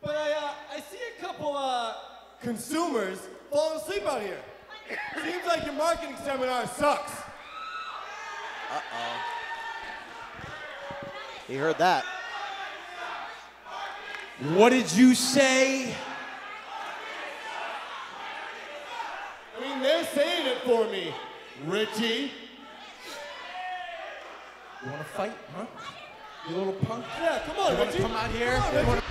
But I see a couple consumers falling asleep out here. Seems like your marketing seminar sucks. Uh-oh. He heard that. What did you say? I mean, they're saying it for me, Richie. You wanna fight, huh? You little punk? Yeah, come on, You wanna Richie. come out here? Come on, You Richie. wanna-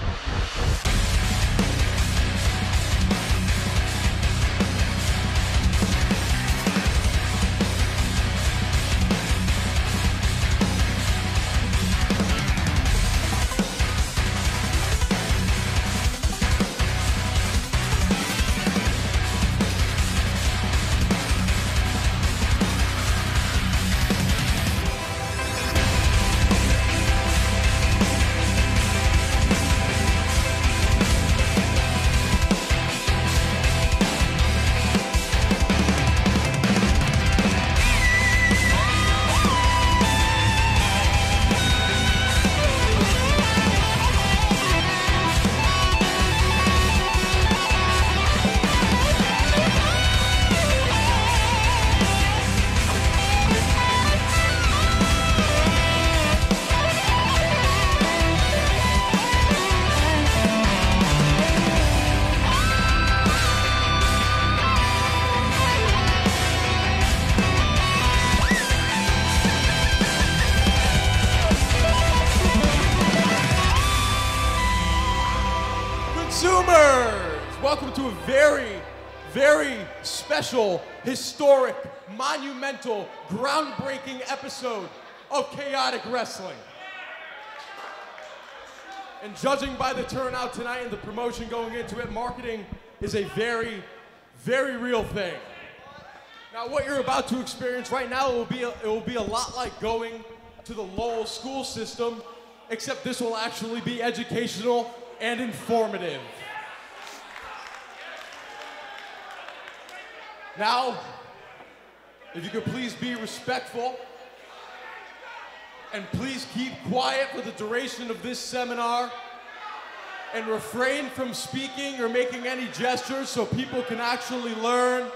Consumers, welcome to a very, very special, historic, monumental, groundbreaking episode of Chaotic Wrestling. And judging by the turnout tonight and the promotion going into it, marketing is a very, very real thing. Now, what you're about to experience right now, it will be a lot like going to the Lowell school system, except this will actually be educational and informative. Now, if you could please be respectful and please keep quiet for the duration of this seminar and refrain from speaking or making any gestures so people can actually learn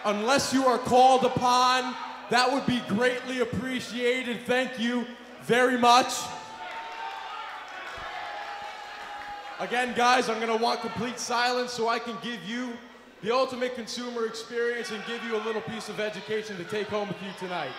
unless you are called upon, that would be greatly appreciated. Thank you very much. Again, guys, I'm gonna want complete silence so I can give you the ultimate consumer experience and give you a little piece of education to take home with you tonight.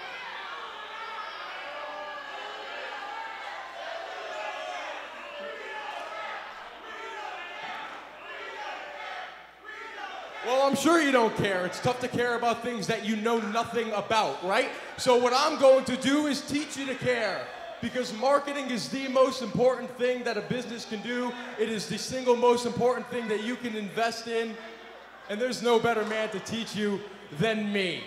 Well, I'm sure you don't care. It's tough to care about things that you know nothing about, right? So what I'm going to do is teach you to care. Because marketing is the most important thing that a business can do. It is the single most important thing that you can invest in. And there's no better man to teach you than me.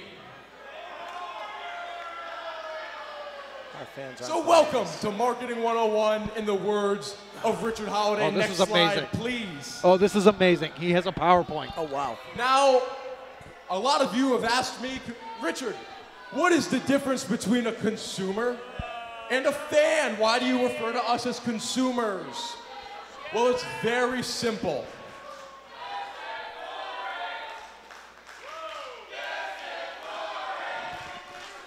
Our fans are So welcome to Marketing 101 in the words of Richard Holliday. Oh, this Next is amazing. slide, please. Oh, this is amazing. He has a PowerPoint. Oh, wow. Now, a lot of you have asked me, Richard, what is the difference between a consumer and a fan? Why do you refer to us as consumers? Well, it's very simple.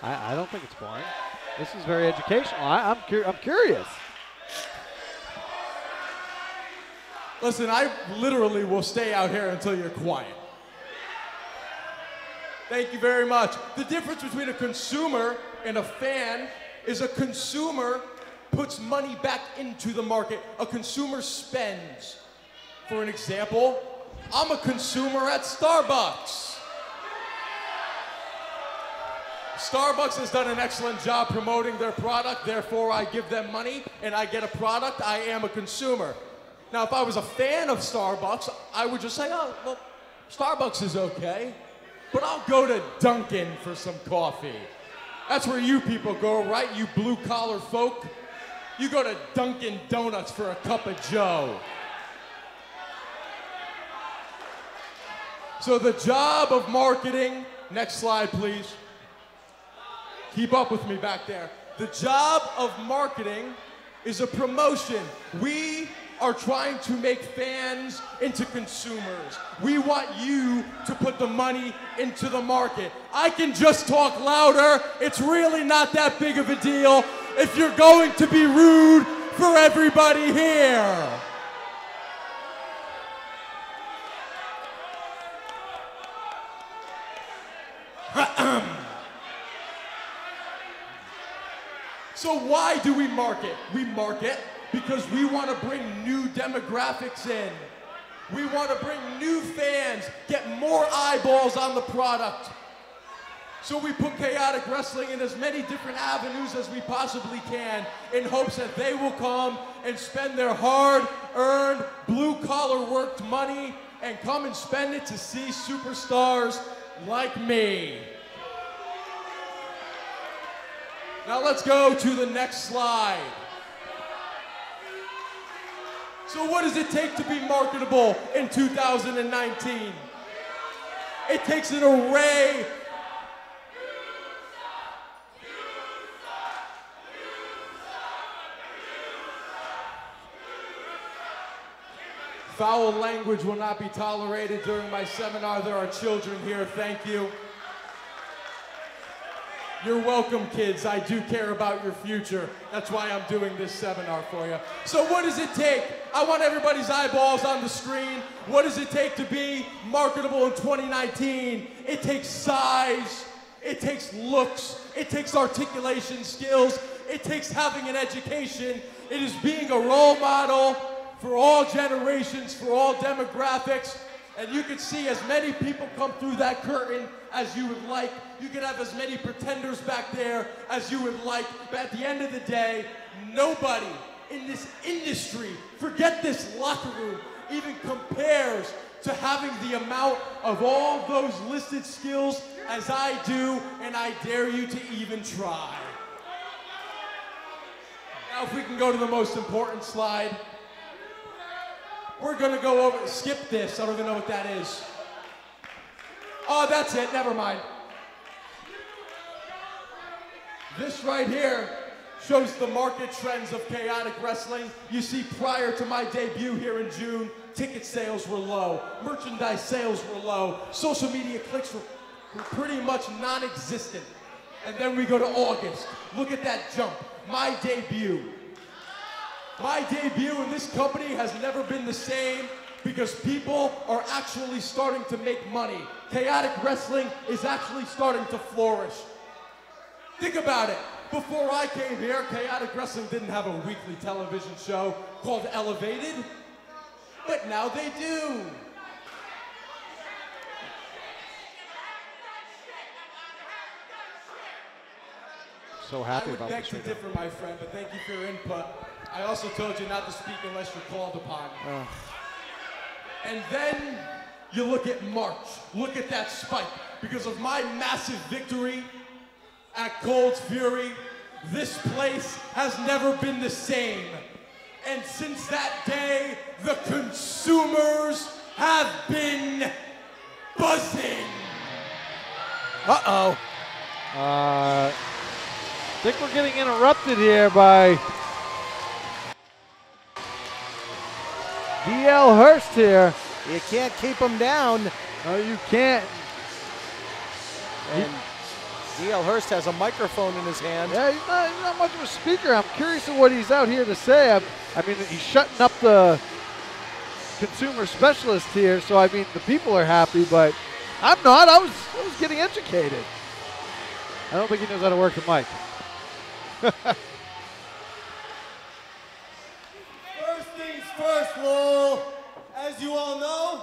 I don't think it's boring. This is very educational. I'm curious. Listen, I literally will stay out here until you're quiet. Thank you very much. The difference between a consumer and a fan is a consumer puts money back into the market. A consumer spends. For an example, I'm a consumer at Starbucks. Starbucks has done an excellent job promoting their product, therefore I give them money and I get a product. I am a consumer. Now, if I was a fan of Starbucks, I would just say, oh, well, Starbucks is okay, but I'll go to Dunkin' for some coffee. That's where you people go, right? You blue-collar folk. You go to Dunkin' Donuts for a cup of Joe. So the job of marketing, next slide, please. Keep up with me back there. The job of marketing is a promotion. We are trying to make fans into consumers. We want you to put the money into the market. I can just talk louder. It's really not that big of a deal if you're going to be rude for everybody here. So why do we market? We market because we want to bring new demographics in. We want to bring new fans, get more eyeballs on the product. So we put chaotic wrestling in as many different avenues as we possibly can in hopes that they will come and spend their hard-earned, blue-collar worked money and come and spend it to see superstars like me. Now let's go to the next slide. So what does it take to be marketable in 2019? It takes an array. Foul language will not be tolerated during my seminar. There are children here, thank you. You're welcome, kids. I do care about your future. That's why I'm doing this seminar for you. So what does it take? I want everybody's eyeballs on the screen. What does it take to be marketable in 2019? It takes size. It takes looks. It takes articulation skills. It takes having an education. It is being a role model for all generations, for all demographics. And you can see as many people come through that curtain as you would like. You can have as many pretenders back there as you would like. But at the end of the day, nobody in this industry, forget this locker room, even compares to having the amount of all those listed skills as I do, and I dare you to even try. Now if we can go to the most important slide. We're gonna go over, skip this, I don't even know what that is. Oh, that's it, never mind. This right here shows the market trends of chaotic wrestling. You see, prior to my debut here in June, ticket sales were low, merchandise sales were low, social media clicks were pretty much non-existent. And then we go to August. Look at that jump, my debut. My debut in this company has never been the same because people are actually starting to make money. Chaotic wrestling is actually starting to flourish. Think about it. Before I came here, chaotic wrestling didn't have a weekly television show called Elevated, but now they do. So happy about I would beg this to right differ, my friend, but thank you for your input. I also told you not to speak unless you're called upon. And then you look at March. Look at that spike. Because of my massive victory at Cold's Fury, this place has never been the same. And since that day, the consumers have been buzzing. Uh-oh. I think we're getting interrupted here by DL Hurst here. You can't keep him down. No, you can't. And DL Hurst has a microphone in his hand. Yeah, he's not much of a speaker. I'm curious of what he's out here to say. I mean, he's shutting up the consumer specialist here, so I mean, the people are happy, but I'm not. I was getting educated. I don't think he knows how to work the mic. First things first, Lowell. As you all know,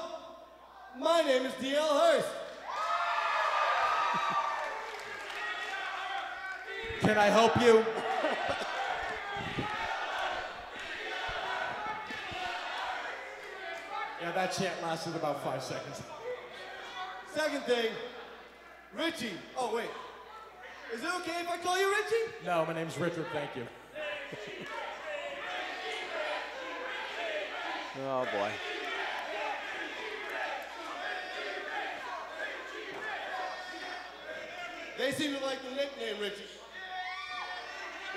my name is DL Hurst. Can I help you? Yeah, that chant lasted about 5 seconds. Second thing, Richie. Oh, wait. Is it okay if I call you Richie? No, my name's Richard, thank you. Oh, boy. They seem to like the nickname Richie.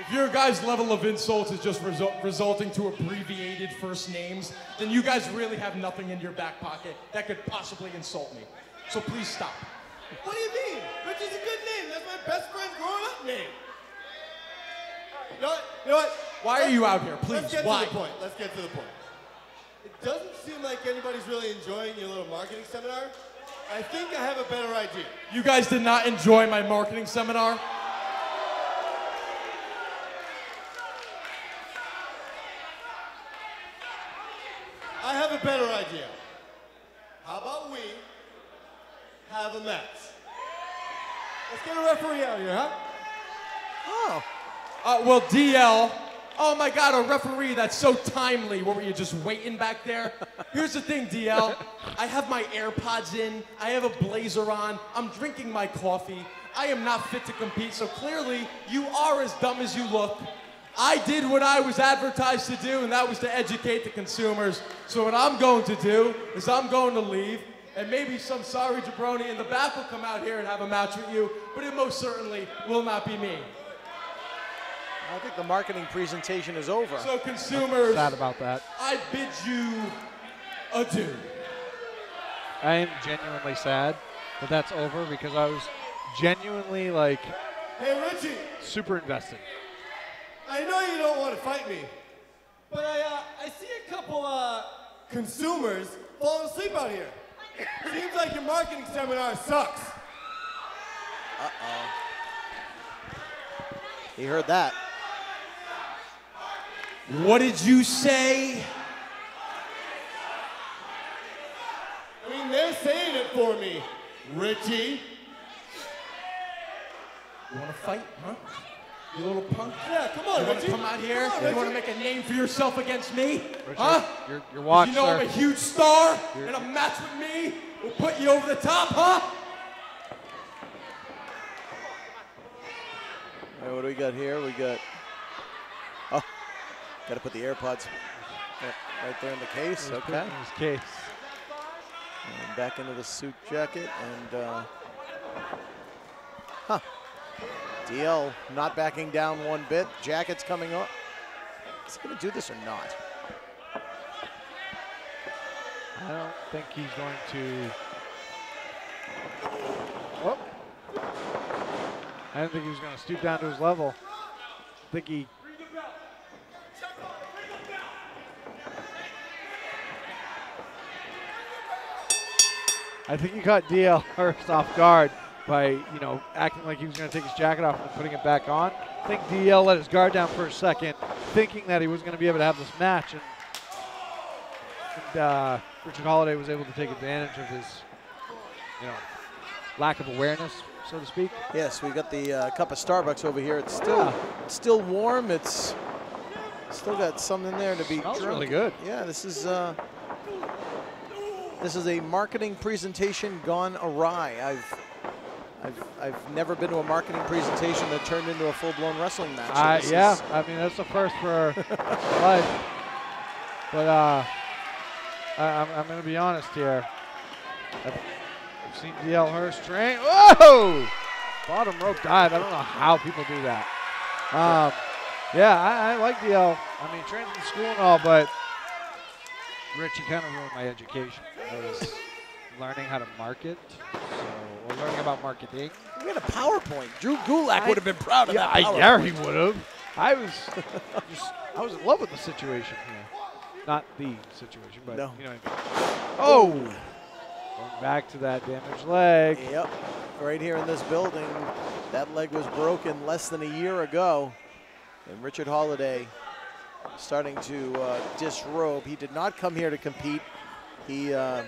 If your guys' level of insults is just resulting to abbreviated first names, then you guys really have nothing in your back pocket that could possibly insult me. So please stop. What do you mean? Rich is a good name. That's my best friend's growing up name. You know what? Why are you out here? Please, Let's get why? to the point. Let's get to the point. It doesn't seem like anybody's really enjoying your little marketing seminar. I think I have a better idea. You guys did not enjoy my marketing seminar? I have a better idea. How about we have a match? Let's get a referee out here, huh? Oh. Well, DL. Oh my God, a referee, that's so timely. What were you, just waiting back there? Here's the thing, DL. I have my AirPods in, I have a blazer on, I'm drinking my coffee. I am not fit to compete, so clearly you are as dumb as you look. I did what I was advertised to do, and that was to educate the consumers. So what I'm going to do is I'm going to leave, and maybe some sorry jabroni in the back will come out here and have a match with you, but it most certainly will not be me. I think the marketing presentation is over. So consumers, Sad about that. I bid you adieu. I am genuinely sad that that's over because I was genuinely like Hey, Richie, super invested. I know you don't want to fight me, but I see a couple consumers falling asleep out here. Seems like your marketing seminar sucks. Uh-oh. He heard that. What did you say? I mean, they're saying it for me, Richie. You want to fight, huh? You little punk? Yeah, come on, You want to Richie. come out here? Come on, You want to Richie. make a name for yourself against me? Richard, Huh? your watch, You know I'm sir. a huge star, and a match with me will put you over the top, huh? All right, what do we got here? We got, oh, got to put the AirPods right there in the case. Put Okay. in his case. And back into the suit jacket, and DL not backing down one bit. Jacket's coming up. Is he going to do this or not? I don't think he's going to. Whoop. I didn't think he was going to stoop down to his level. I think he. I think he caught DL Hurst off guard by, you know, acting like he was going to take his jacket off and putting it back on. I think DL let his guard down for a second, thinking that he was going to be able to have this match, and Richard Holliday was able to take advantage of his, you know, lack of awareness, so to speak. Yes, we got the cup of Starbucks over here. It's still warm. It's still got some in there to be Smells drunk. really good. Yeah, this is a marketing presentation gone awry. I've never been to a marketing presentation that turned into a full-blown wrestling match. So Yeah, I mean, that's the first for life. But I'm going to be honest here. I've seen DL Hurst train. Whoa! Bottom rope dive. I don't know how people do that. Yeah, I like DL. I mean, trained in school and all, but Richie kind of ruined my education. I was learning how to market, or learning about marketing. We had a PowerPoint. Drew Gulak would have been proud of that. I PowerPoint. dare he would have. I was in love with the situation here. Not the situation, but No. you know what I mean. Oh! Going back to that damaged leg. Yep, right here in this building. That leg was broken less than a year ago. And Richard Holliday starting to disrobe. He did not come here to compete. He had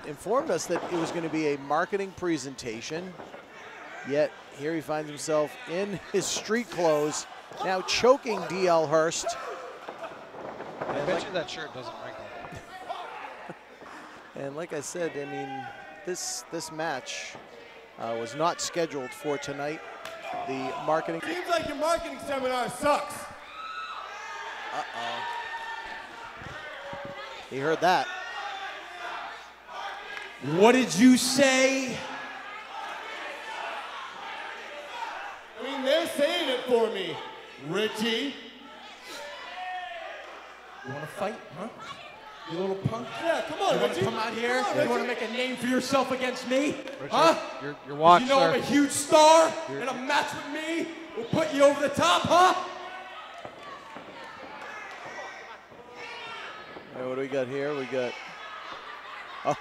informed us that it was going to be a marketing presentation. Yet here he finds himself in his street clothes, now choking DL Hurst. I bet you that shirt doesn't wrinkle. And like I said, I mean, this match was not scheduled for tonight. The marketing. Seems like your marketing seminar sucks. Uh-oh. He heard that. What did you say? I mean, they're saying it for for me, Richie. You want to fight, huh? You little punk? Yeah, come on, You want Richie. to come out here? Come on, You want to Richie. make a name for yourself against me? Richard, Huh? Your watch, You know sir. I'm a huge star, and a match with me will put you over the top, huh? All right, what do we got here? We got, oh,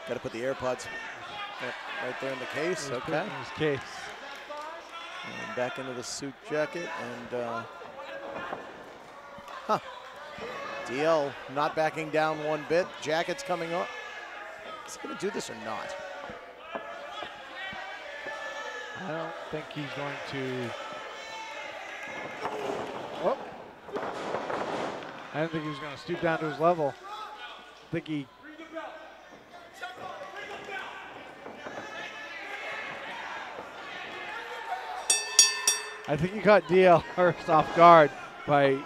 got to put the AirPods right there in the case. Okay. In his case. And back into the suit jacket, and DL not backing down one bit. Jacket's coming up. Is he going to do this or not? I don't think he's going to. Oh. I didn't think he was going to stoop down to his level. I think he. I think he caught DL Hurst off guard by,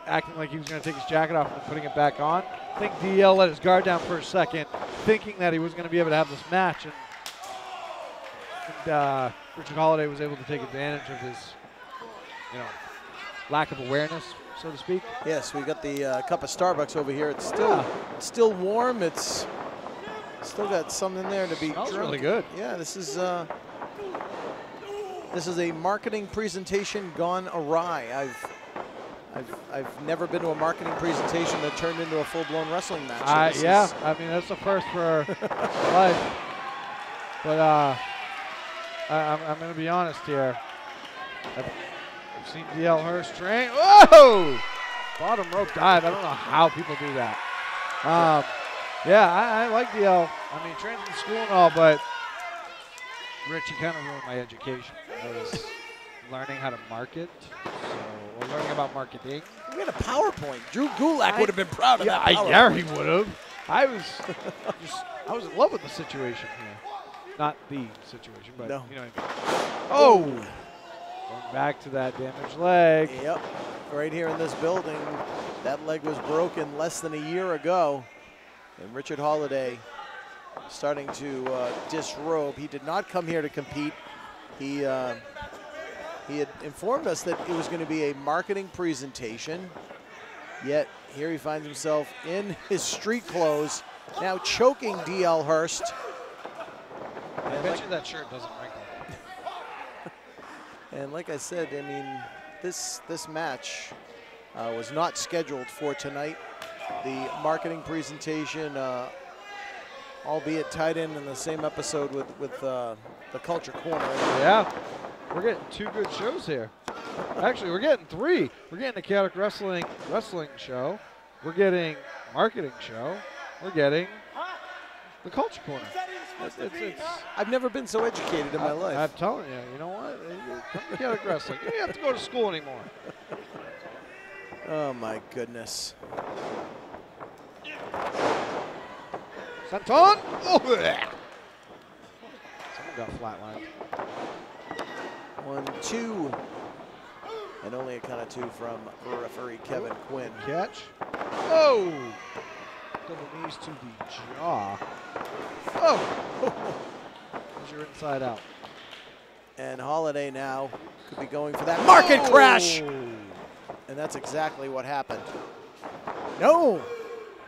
acting like he was going to take his jacket off and putting it back on. I think DL let his guard down for a second, thinking that he was going to be able to have this match, and Richard Holliday was able to take advantage of his, lack of awareness, so to speak. Yes, we got the cup of Starbucks over here. It's still warm. It's still got something there to be Smells drunk. really good. Yeah, this is a marketing presentation gone awry. I've never been to a marketing presentation that turned into a full-blown wrestling match. So I mean, that's the first for life. But I'm going to be honest here. I've seen DL Hurst train. Whoa! Bottom rope dive. I don't know how people do that. I like DL. I mean, trains in school and all, but Richie kind of ruined my education. I was learning how to market, or learning about marketing. We had a PowerPoint. Drew Gulak would have been proud of that. I dare he would have. I was in love with the situation here. Not the situation, but no. You know what I mean. Oh! Going back to that damaged leg. Yep. Right here in this building, that leg was broken less than a year ago. And Richard Holliday starting to disrobe. He did not come here to compete. He had informed us that it was going to be a marketing presentation, yet here he finds himself in his street clothes, now choking DL Hurst. I bet you that shirt doesn't wrinkle. And like I said, I mean, this match was not scheduled for tonight. The marketing presentation, albeit tied in the same episode with the Culture Corner. Yeah, we're getting two good shows here. Actually, we're getting three. We're getting the Chaotic Wrestling show. We're getting marketing show. We're getting the Culture Corner. I've never been so educated in my life. I'm telling you, you know what? Come to Chaotic Wrestling. You don't have to go to school anymore. Oh my goodness. Santon! Oh, yeah. Someone got flatlined. 1, 2. And only a count of 2 from referee Kevin Quinn. Catch. Oh! Double knees to the jaw. Oh! There's your inside out. And Holliday now could be going for that market crash. And that's exactly what happened. No.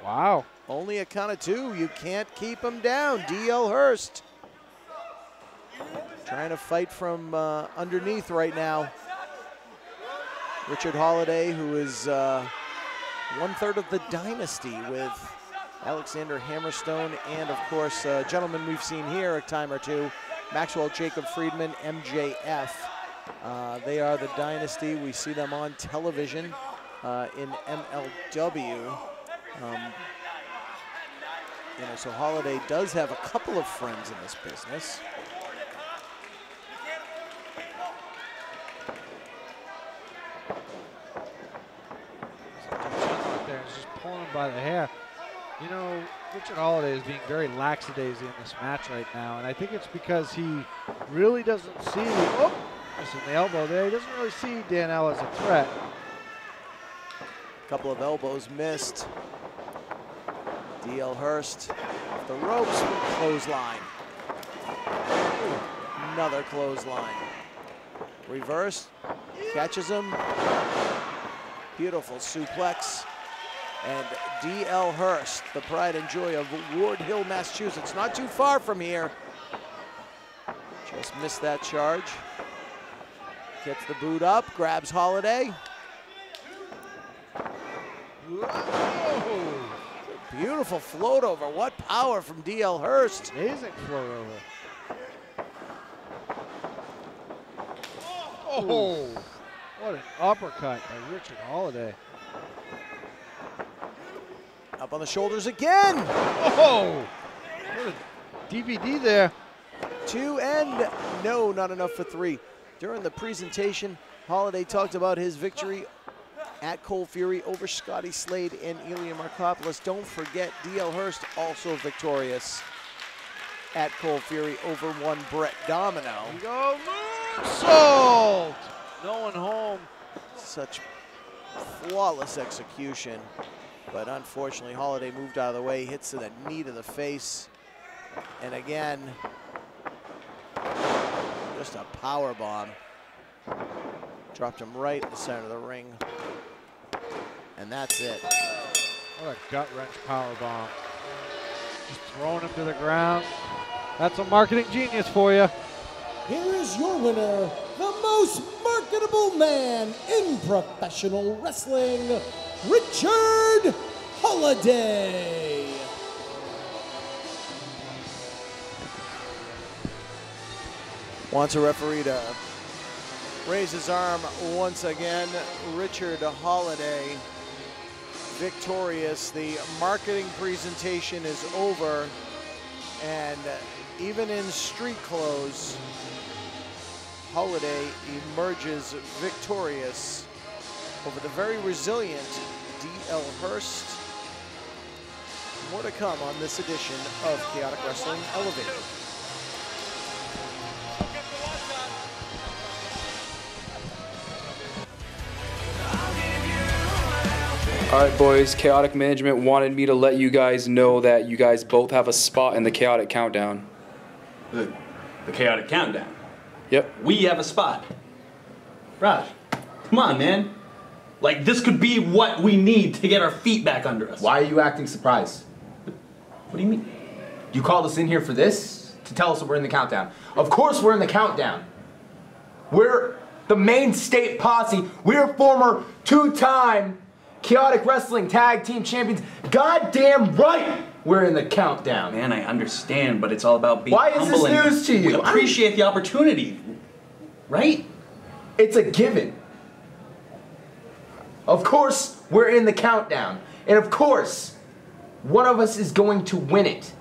Wow. Only a count of 2. You can't keep him down. DL Hurst trying to fight from underneath right now. Richard Holliday, who is 1/3 of the dynasty with Alexander Hammerstone and, of course, gentlemen we've seen here a time or two, Maxwell Jacob Friedman, MJF. They are the dynasty. We see them on television in MLW. So Holliday does have a couple of friends in this business. He's just pulling him by the hair. You know, Richard Holliday is being very lackadaisy in this match right now, and I think it's because he really doesn't see, missing the elbow there. He doesn't really see Danelle as a threat. A couple of elbows missed. DL Hurst off the ropes with clothesline. Another clothesline. Reverse. Catches him. Beautiful suplex. And DL Hurst, the pride and joy of Ward Hill, Massachusetts, not too far from here. Just missed that charge. Gets the boot up, grabs Holliday. Whoa. Beautiful float over. What power from DL Hurst. Amazing float over. Oh, what an uppercut by Richard Holliday. Up on the shoulders again. Oh, what a DVD there. 2 and no, not enough for 3. During the presentation, Holliday talked about his victory at Cold Fury over Scotty Slade and Ilya Markopoulos. Don't forget, DL Hurst also victorious at Cold Fury over one Brett Domino. Here we go, moonsault! No one home. Such flawless execution. But unfortunately, Holliday moved out of the way, hits to the knee to the face. And again, just a power bomb. Dropped him right in the center of the ring. And that's it. What a gut-wrench power bomb. Just throwing him to the ground. That's a marketing genius for you. Here is your winner, the most marketable man in professional wrestling, Richard Holliday. Wants a referee to raise his arm once again. Richard Holliday victorious. The marketing presentation is over, and even in street clothes, Holliday emerges victorious over the very resilient DL Hurst. More to come on this edition of Chaotic Wrestling Elevated. All right, boys, Chaotic Management wanted me to let you guys know that you guys both have a spot in the Chaotic Countdown. The Chaotic Countdown? Yep. We have a spot. Raj, come on, man. Like, this could be what we need to get our feet back under us. Why are you acting surprised? What do you mean? You called us in here for this? To tell us that we're in the countdown. Of course we're in the countdown. We're the main state posse. We're former 2-time Chaotic Wrestling Tag Team Champions. Goddamn right we're in the countdown. Man, I understand, but it's all about being Why is humble this news to you? We appreciate the opportunity, right? It's a given. Of course we're in the countdown. And of course, one of us is going to win it.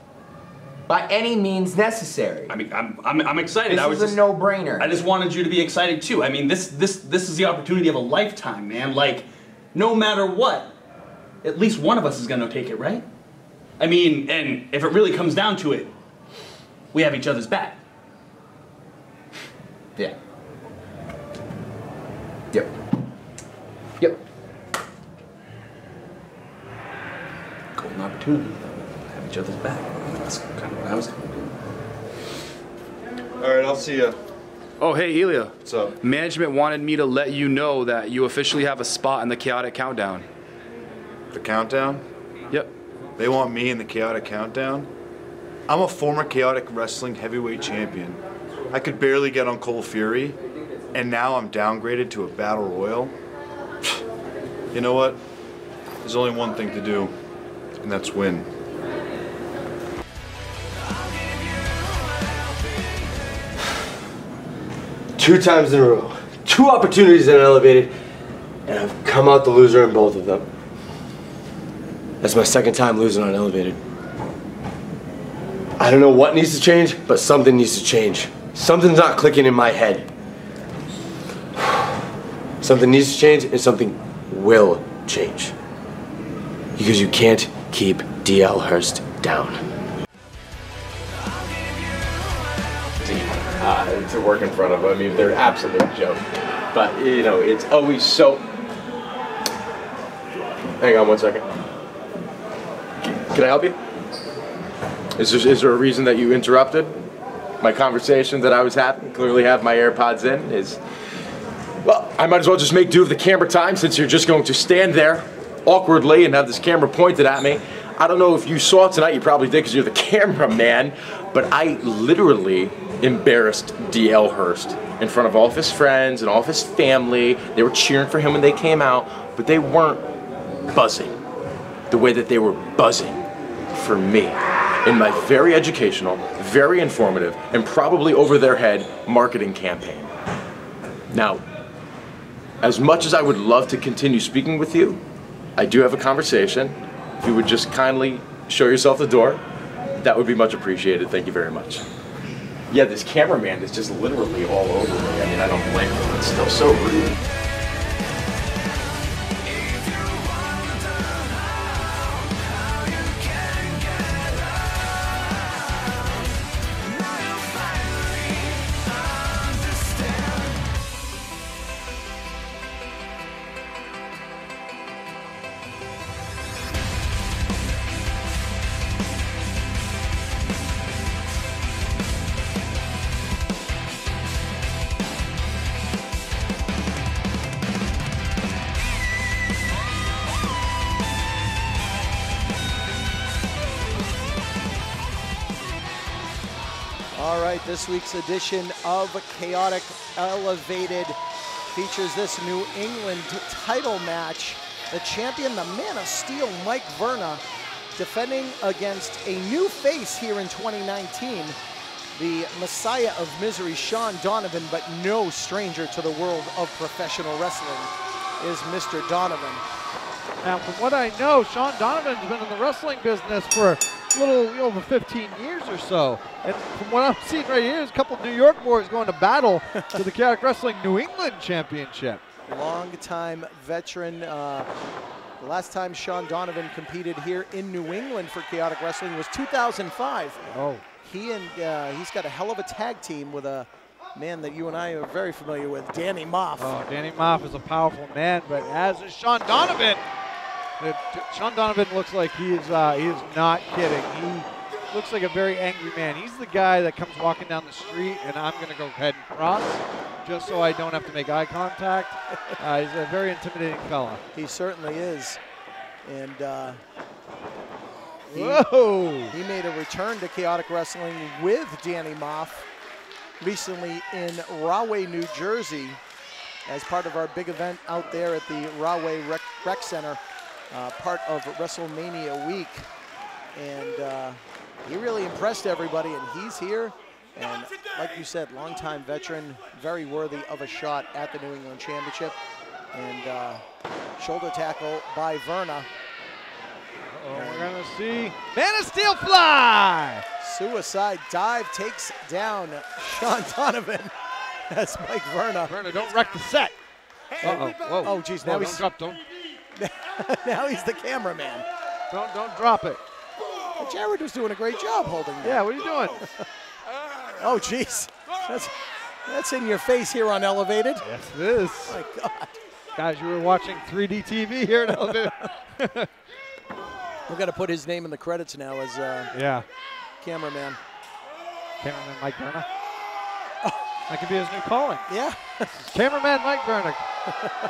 By any means necessary. I mean, I'm excited. This is a no-brainer. I just wanted you to be excited too. I mean, this is the opportunity of a lifetime, man. Like, no matter what, at least one of us is gonna take it, right? I mean, and if it really comes down to it, we have each other's back. Yeah. Yep. Yep. Golden opportunity, have each other's back. That's kind of what I was gonna do. All right, I'll see ya. Oh, hey, Ilya. What's up? Management wanted me to let you know that you officially have a spot in the Chaotic Countdown. The countdown? Yep. They want me in the Chaotic Countdown? I'm a former Chaotic Wrestling heavyweight champion. I could barely get on Cold Fury, and now I'm downgraded to a Battle Royal? You know what? There's only one thing to do, and that's win. Two times in a row. 2 opportunities in Elevated, and I've come out the loser in both of them. That's my 2nd time losing on Elevated. I don't know what needs to change, but something needs to change. Something's not clicking in my head. Something needs to change, and something will change. Because you can't keep DL Hurst down. To work in front of them. I mean, they're an absolute joke. But, you know, it's always so... Hang on one second. Can I help you? Is there a reason that you interrupted my conversation that I was having? Clearly have my AirPods in. Well, I might as well just make do of the camera time since you're just going to stand there awkwardly and have this camera pointed at me. I don't know if you saw it tonight, you probably did because you're the cameraman, but I literally embarrassed DL Hurst in front of all of his friends and all of his family. They were cheering for him when they came out, but they weren't buzzing the way that they were buzzing for me in my very educational, very informative, and probably over their head marketing campaign. Now, as much as I would love to continue speaking with you, I do have a conversation. If you would just kindly show yourself the door, that would be much appreciated. Thank you very much. Yeah, this cameraman is just literally all over me. I mean, I don't blame him. It's still so rude. This week's edition of Chaotic Elevated features this New England title match. The champion, the Man of Steel, Mike Verna, defending against a new face here in 2019, the Messiah of Misery, Shawn Donavan, but no stranger to the world of professional wrestling is Mr. Donovan. Now, from what I know, Shawn Donovan's been in the wrestling business for a little over 15 years or so. And from what I'm seeing right here, there's a couple of New York boys going to battle to the Chaotic Wrestling New England Championship. Long-time veteran. The last time Shawn Donavan competed here in New England for Chaotic Wrestling was 2005. Oh. He's got a hell of a tag team with a man that you and I are very familiar with, Danny Moff. Oh, Danny Moff is a powerful man, but as is Shawn Donavan. Shawn Donavan looks like he is not kidding. He looks like a very angry man. He's the guy that comes walking down the street and I'm going to go ahead and cross just so I don't have to make eye contact. He's a very intimidating fella. He certainly is. And he made a return to Chaotic Wrestling with Danny Moff recently in Rahway, New Jersey, as part of our big event out there at the Rahway Rec Center. Part of WrestleMania week, and he really impressed everybody, and he's here, and like you said, longtime veteran, very worthy of a shot at the New England Championship, and shoulder tackle by Verna. We're gonna see Man of Steel fly! Suicide dive takes down Shawn Donovan as Mike Verna. Verna, don't wreck the set. Uh-oh, whoa. Oh, geez, now he's... Don't. Now he's the cameraman. Don't drop it. Jared was doing a great job holding that. Yeah, what are you doing? Oh, jeez. That's in your face here on Elevated. Yes, it is. Oh, my God. Guys, you were watching 3D TV here at Elevated. We're going to put his name in the credits now as cameraman. Cameraman Mike Verna. That could be his new calling. Yeah. Cameraman Mike Verna.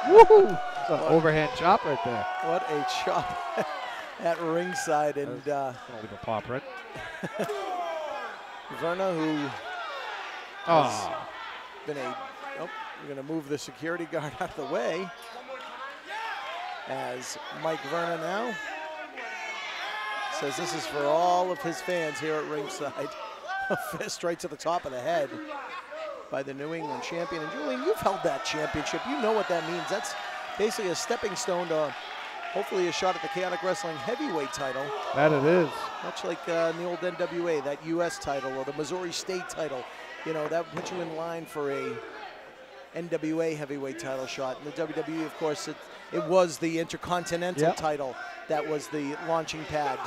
Woohoo! It's an overhand chop right there. What a chop at ringside. And leave a paw print. Verna, who has been we're going to move the security guard out of the way. As Mike Verna now says this is for all of his fans here at ringside. A fist right to the top of the head by the New England champion. And Julian, you've held that championship. You know what that means. That's basically a stepping stone to hopefully a shot at the Chaotic Wrestling heavyweight title. That it is. Much like in the old NWA, that US title or the Missouri State title. You know, that puts you in line for a NWA heavyweight title shot. In the WWE, of course, it was the Intercontinental title that was the launching pad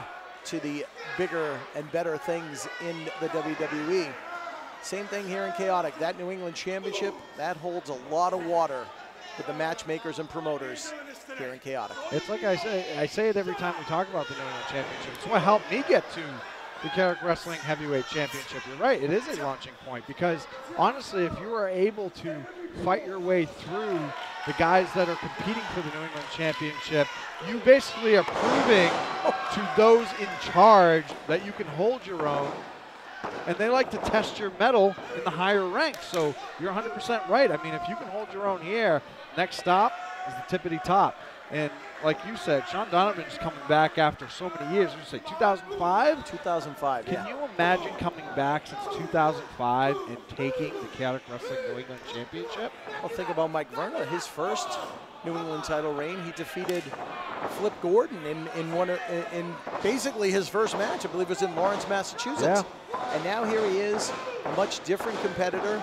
to the bigger and better things in the WWE. Same thing here in Chaotic. That New England Championship, that holds a lot of water with the matchmakers and promoters here in Chaotic. It's like I say it every time we talk about the New England Championship. It's what helped me get to the Chaotic Wrestling Heavyweight Championship. You're right, it is a launching point because honestly, if you are able to fight your way through the guys that are competing for the New England Championship, you basically are proving to those in charge that you can hold your own, and they like to test your mettle in the higher ranks. So you're 100% right. I mean, if you can hold your own here, next stop is the tippity top. And like you said, Shawn Donovan's coming back after so many years. You say 2005? 2005, Can you imagine coming back since 2005 and taking the Chaotic Wrestling New England Championship? Well, think about Mike Verna, his first New England title reign. He defeated Flip Gordon in basically his first match. I believe it was in Lawrence, Massachusetts. Yeah. And now here he is, a much different competitor,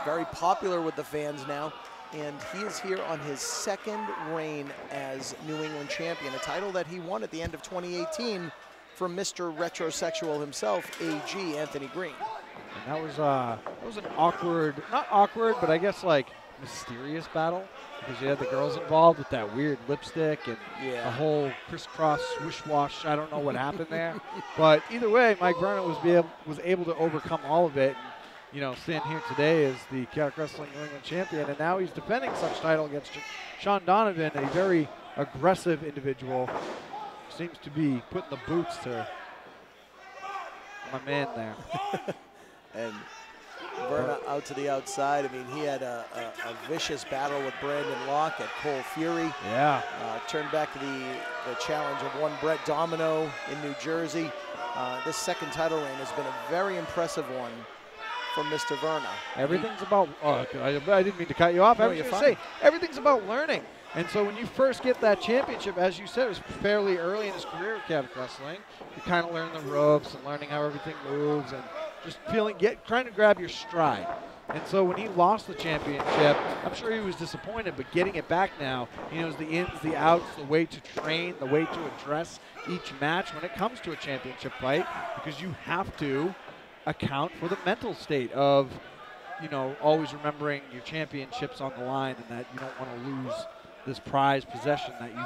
very popular with the fans now. And he is here on his second reign as New England champion, a title that he won at the end of 2018 from Mr. Retrosexual himself, AG Anthony Green. And that was an awkward, not awkward, but I guess like mysterious battle, because you had the girls involved with that weird lipstick and the whole crisscross swish wash. I don't know what happened there, but either way, Mike Verna was able to overcome all of it. You know, stand here today as the Chaotic Wrestling New England champion, and now he's defending such title against Shawn Donavan, a very aggressive individual. Seems to be putting the boots to my man there. And Verna out to the outside. I mean, he had a vicious battle with Brandon Locke at Cole Fury. Yeah. Turned back to the challenge of one Brett Domino in New Jersey. This second title reign has been a very impressive one from Mr. Verna. Everything's about, I didn't mean to cut you off. No, I was going to say, everything's about learning. And so when you first get that championship, as you said, it was fairly early in his career with Chaotic Wrestling. You kind of learn the ropes and learning how everything moves and just trying to grab your stride. And so when he lost the championship, I'm sure he was disappointed, but getting it back now, he knows the ins, the outs, the way to train, the way to address each match when it comes to a championship fight, because you have to account for the mental state of, you know, always remembering your championships on the line and that you don't want to lose this prized possession that you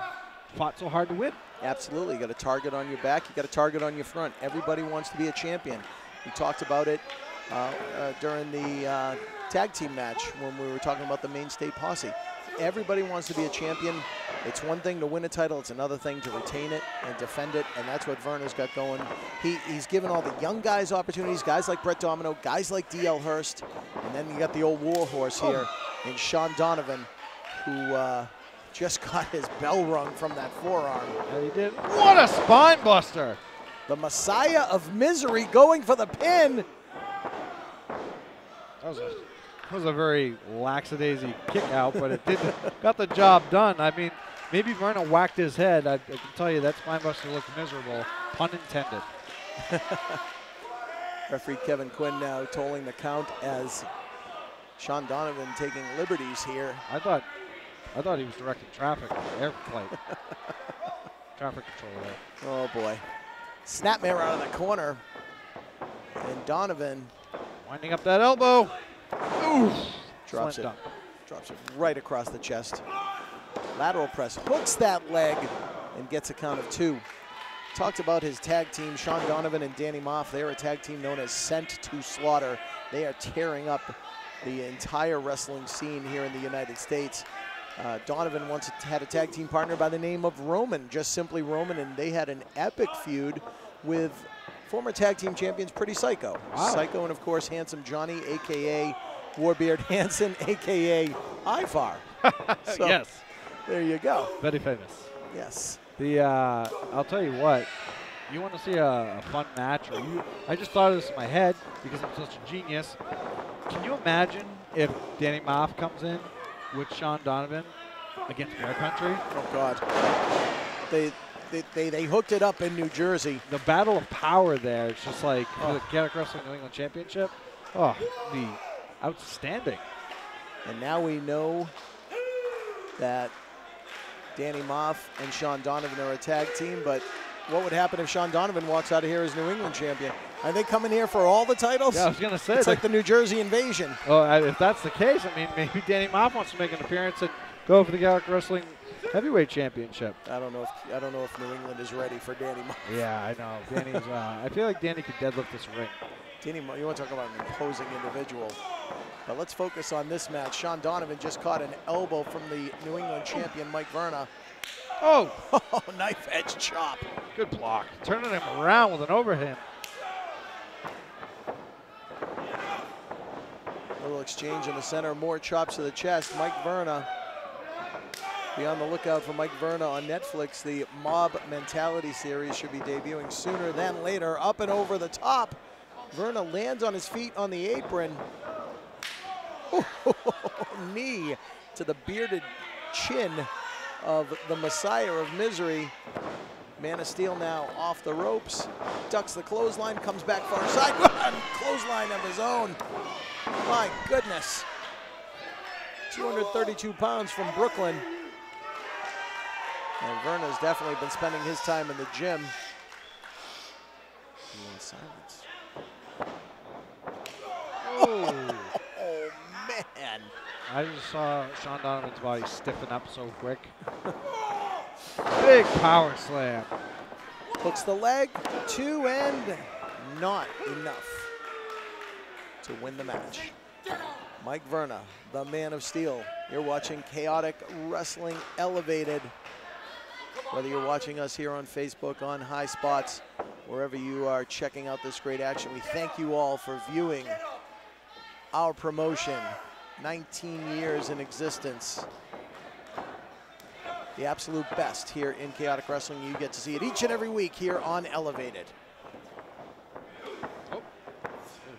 fought so hard to win. Absolutely. You got a target on your back. You got a target on your front. Everybody wants to be a champion. We talked about it during the tag team match when we were talking about the main state posse. Everybody wants to be a champion. It's one thing to win a title. It's another thing to retain it and defend it, and that's what Verna's got going. He's given all the young guys opportunities, guys like Brett Domino, guys like DL Hurst, and then you got the old warhorse here in Shawn Donavan, who just got his bell rung from that forearm. Yeah, he did. What a spine buster! The Messiah of Misery going for the pin. That was a very lackadaisy kick out, but it got the job done. I mean, maybe Verna whacked his head. I can tell you that spinebuster looked miserable, pun intended. Referee Kevin Quinn now tolling the count as Shawn Donavan taking liberties here. I thought he was directing traffic, air flight. Traffic control there. Oh boy. Snapmare out of the corner. And Donavan winding up that elbow. Oof. Drops it right across the chest. Lateral press, hooks that leg, and gets a count of 2. Talked about his tag team, Shawn Donavan and Danny Moff. They're a tag team known as Sent to Slaughter. They are tearing up the entire wrestling scene here in the United States. Donavan once had a tag team partner by the name of Roman, just simply Roman, and they had an epic feud with former tag team champions Pretty Psycho. Wow. Psycho and, of course, Handsome Johnny, a.k.a. Warbeard Hansen, a.k.a. Ivar. So, yes. There you go. Very famous. Yes. I'll tell you what. You want to see a fun match? I just thought of this in my head because I'm such a genius. Can you imagine if Danny Moff comes in with Shawn Donavan against Bear Country? Oh, God. They hooked it up in New Jersey. The battle of power there. It's just like the Chaotic Wrestling New England Championship. Oh, the outstanding. And now we know that Danny Moff and Shawn Donavan are a tag team, but what would happen if Shawn Donavan walks out of here as New England champion? Are they coming here for all the titles? Yeah, I was going to say. It's like the New Jersey invasion. Oh, if that's the case, I mean, maybe Danny Moff wants to make an appearance and go for the Chaotic Wrestling Heavyweight Championship. I don't know if New England is ready for Danny Moff. Yeah, I know. Danny's. I feel like Danny could deadlift this ring. Danny, you want to talk about an imposing individual? But let's focus on this match. Shawn Donavan just caught an elbow from the New England champion, Mike Verna. Oh! Knife edge chop. Good block. Turning him around with an overhand. Little exchange in the center, more chops to the chest. Mike Verna. Be on the lookout for Mike Verna on Netflix. The Mob Mentality series should be debuting sooner than later. Up and over the top. Verna lands on his feet on the apron. Knee to the bearded chin of the Messiah of Misery. Man of Steel now off the ropes. Ducks the clothesline, comes back far side. Clothesline of his own. My goodness. 232 pounds from Brooklyn. And Verna's definitely been spending his time in the gym. Silence. Oh, man. I just saw Shawn Donovan's body stiffen up so quick. Big power slam. Hooks the leg, 2 and not enough to win the match. Mike Verna, the Man of Steel. You're watching Chaotic Wrestling Elevated. Whether you're watching us here on Facebook, on High Spots, wherever you are checking out this great action, we thank you all for viewing our promotion. 19 years in existence. The absolute best here in Chaotic Wrestling. You get to see it each and every week here on Elevated. Oh,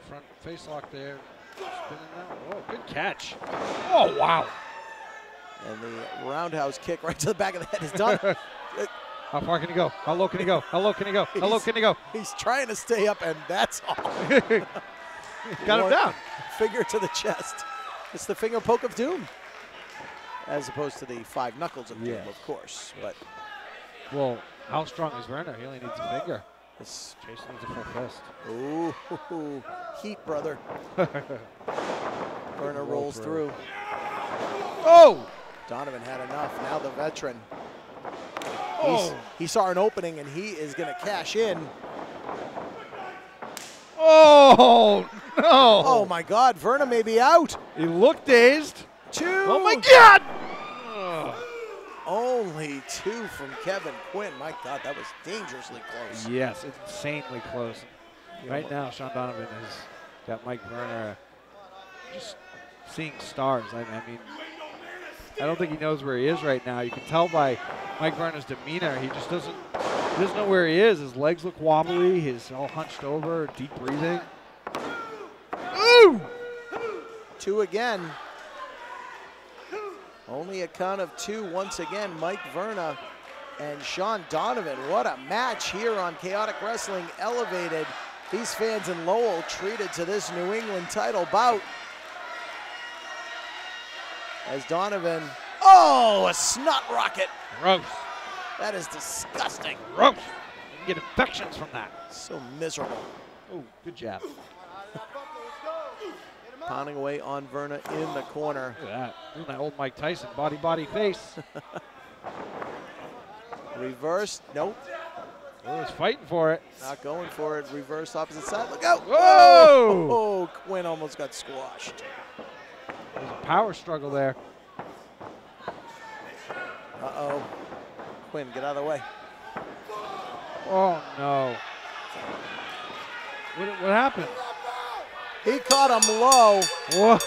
front face lock there. Spinning now. Oh, good catch. Oh, wow. And the roundhouse kick right to the back of the head is done. How far can he go? How low can he go? How low can he go? How low can he go? He's trying to stay up, and that's all. Got him down. Finger to the chest. It's the finger poke of doom. As opposed to the 5 knuckles of doom, of course. But well, how strong is Verna? He only needs a finger. This Jason needs a full fist. Ooh, heat, brother. Verna rolls through. Oh! Donavan had enough. Now the veteran. Oh! He saw an opening, and he is going to cash in. Oh, no! Oh, my God. Verna may be out. He looked dazed. 2. Oh, my God! Only 2 from Kevin Quinn. My God, that was dangerously close. Yes, insanely close. Right now, Shawn Donavan has got Mike Verna just seeing stars. I mean, I don't think he knows where he is right now. You can tell by Mike Verna's demeanor. He just doesn't know where he is. His legs look wobbly. He's all hunched over, deep breathing. Ooh! 2 again. Only a count of 2 once again. Mike Verna and Shawn Donavan. What a match here on Chaotic Wrestling Elevated. These fans in Lowell treated to this New England title bout. As Donavan, oh, a snot rocket. Gross. That is disgusting. Gross. You can get infections from that. So miserable. Oh, good jab. Pounding away on Verna in the corner. Look at that. Doing that old Mike Tyson body face. Reverse, nope. Oh, he's fighting for it. Not going for it. Reverse opposite side. Look out. Whoa! Oh, Quinn almost got squashed. There's a power struggle there. Uh-oh. Quinn, get out of the way. Oh, no. What happened? He caught him low. What?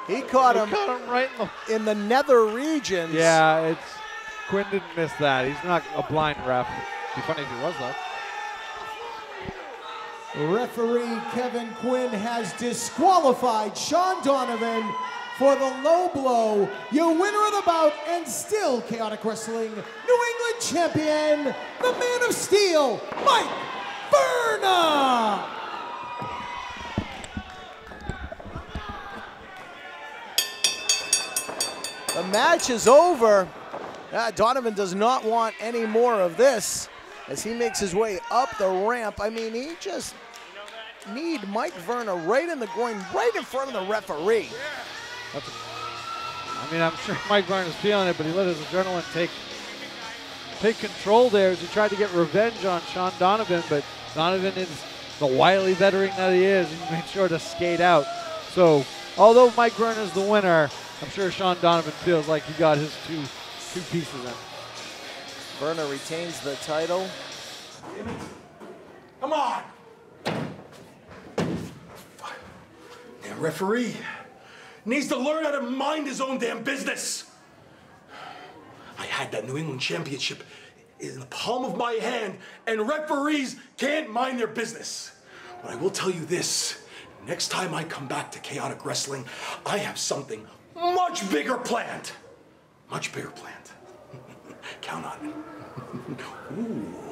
He caught him right in the nether regions. Yeah, Quinn didn't miss that. He's not a blind ref. It'd be funny if he was, though. Referee Kevin Quinn has disqualified Shawn Donavan for the low blow. Your winner of the bout and still Chaotic Wrestling New England champion, the Man of Steel, Mike Verna. The match is over. Donavan does not want any more of this as he makes his way up the ramp. I mean, he just need Mike Verna right in the groin, right in front of the referee. I mean, I'm sure Mike Verna's feeling it, but he let his adrenaline take control there as he tried to get revenge on Shawn Donavan, but Donavan is the wily veteran that he is. He made sure to skate out. So although Mike Verna is the winner, I'm sure Shawn Donavan feels like he got his two pieces in. Verna retains the title. Come on! Damn referee needs to learn how to mind his own damn business. I had that New England championship in the palm of my hand, and referees can't mind their business. But I will tell you this, next time I come back to Chaotic Wrestling, I have something much bigger planned. Much bigger planned. Count on it. Ooh.